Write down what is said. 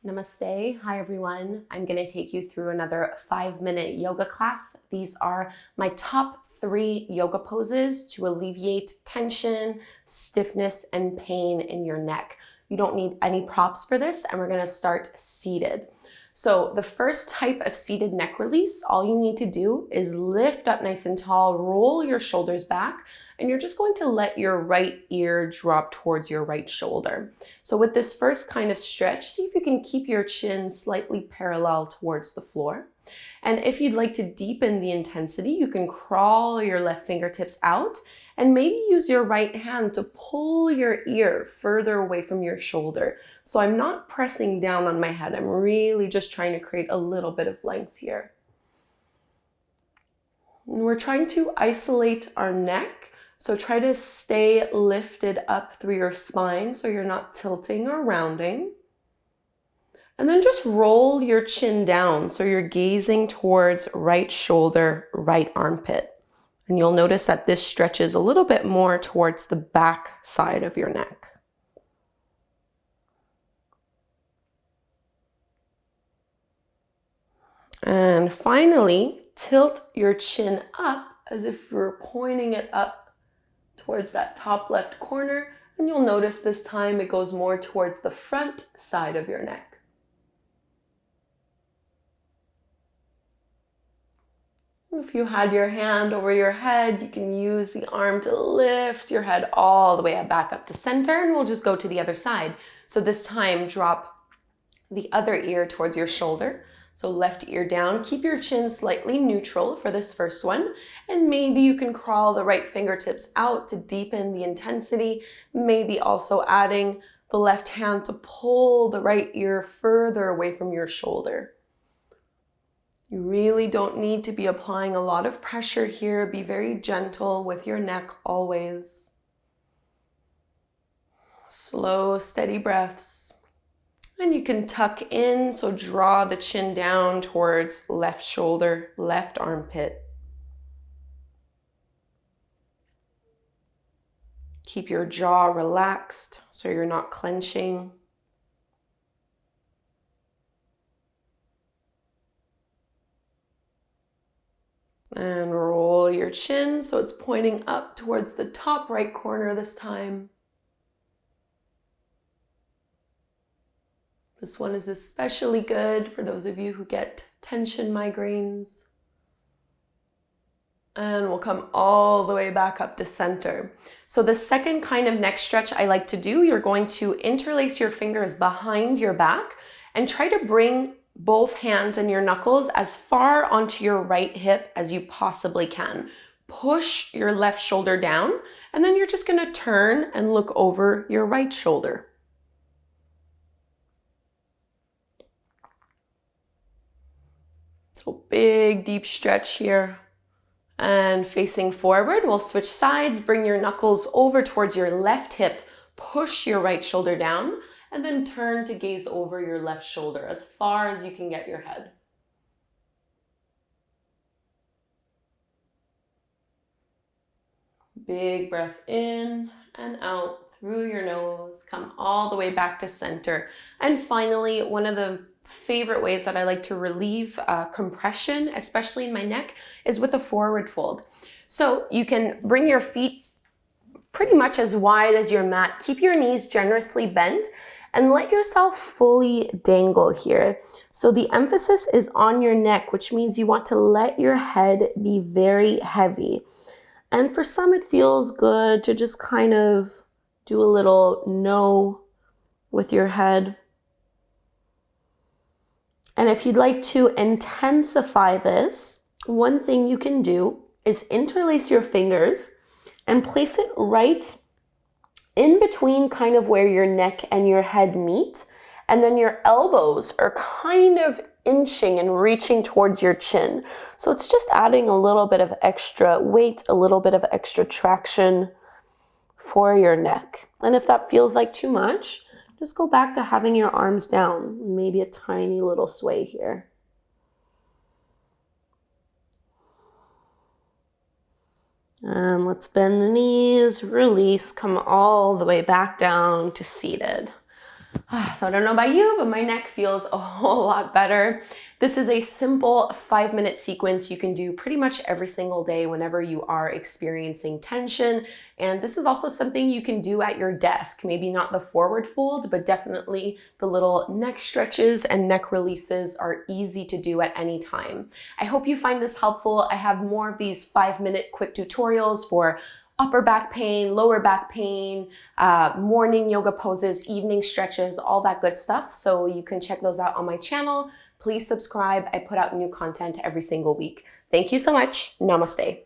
Namaste. Hi, everyone. I'm going to take you through another 5-minute yoga class. These are my top 3 yoga poses to alleviate tension, stiffness, and pain in your neck. You don't need any props for this, and we're going to start seated. So the first type of seated neck release, all you need to do is lift up nice and tall, roll your shoulders back, and you're just going to let your right ear drop towards your right shoulder. So with this first kind of stretch, see if you can keep your chin slightly parallel towards the floor. And if you'd like to deepen the intensity, you can crawl your left fingertips out and maybe use your right hand to pull your ear further away from your shoulder. So I'm not pressing down on my head. I'm really just trying to create a little bit of length here. And we're trying to isolate our neck. So try to stay lifted up through your spine so you're not tilting or rounding. And then just roll your chin down so you're gazing towards right shoulder, right armpit. And you'll notice that this stretches a little bit more towards the back side of your neck. And finally, tilt your chin up as if you're pointing it up towards that top left corner. And you'll notice this time it goes more towards the front side of your neck. If you had your hand over your head, you can use the arm to lift your head all the way back up to center, and we'll just go to the other side. So this time, drop the other ear towards your shoulder. So left ear down, keep your chin slightly neutral for this first one, and maybe you can crawl the right fingertips out to deepen the intensity, maybe also adding the left hand to pull the right ear further away from your shoulder. You really don't need to be applying a lot of pressure here. Be very gentle with your neck always. Slow, steady breaths. And you can tuck in, so draw the chin down towards left shoulder, left armpit. Keep your jaw relaxed so you're not clenching. And roll your chin so it's pointing up towards the top right corner this time. This one is especially good for those of you who get tension migraines. And we'll come all the way back up to center. So the second kind of neck stretch I like to do, you're going to interlace your fingers behind your back and try to bring both hands and your knuckles as far onto your right hip as you possibly can. Push your left shoulder down, and then you're just going to turn and look over your right shoulder. So big, deep stretch here. And facing forward, we'll switch sides, bring your knuckles over towards your left hip, push your right shoulder down, and then turn to gaze over your left shoulder as far as you can get your head. Big breath in and out through your nose. Come all the way back to center. And finally, one of the favorite ways that I like to relieve compression, especially in my neck, is with a forward fold. So you can bring your feet pretty much as wide as your mat. Keep your knees generously bent and let yourself fully dangle here. So the emphasis is on your neck, which means you want to let your head be very heavy. And for some, it feels good to just kind of do a little no with your head. And if you'd like to intensify this, one thing you can do is interlace your fingers and place it right in between kind of where your neck and your head meet, and then your elbows are kind of inching and reaching towards your chin. So it's just adding a little bit of extra weight, a little bit of extra traction for your neck. And if that feels like too much, just go back to having your arms down, maybe a tiny little sway here. And let's bend the knees, release, come all the way back down to seated. So I don't know about you, but my neck feels a whole lot better. This is a simple 5-minute sequence you can do pretty much every single day whenever you are experiencing tension. And this is also something you can do at your desk. Maybe not the forward fold, but definitely the little neck stretches and neck releases are easy to do at any time. I hope you find this helpful. I have more of these 5-minute quick tutorials for upper back pain, lower back pain, morning yoga poses, evening stretches, all that good stuff. So you can check those out on my channel. Please subscribe. I put out new content every single week. Thank you so much. Namaste.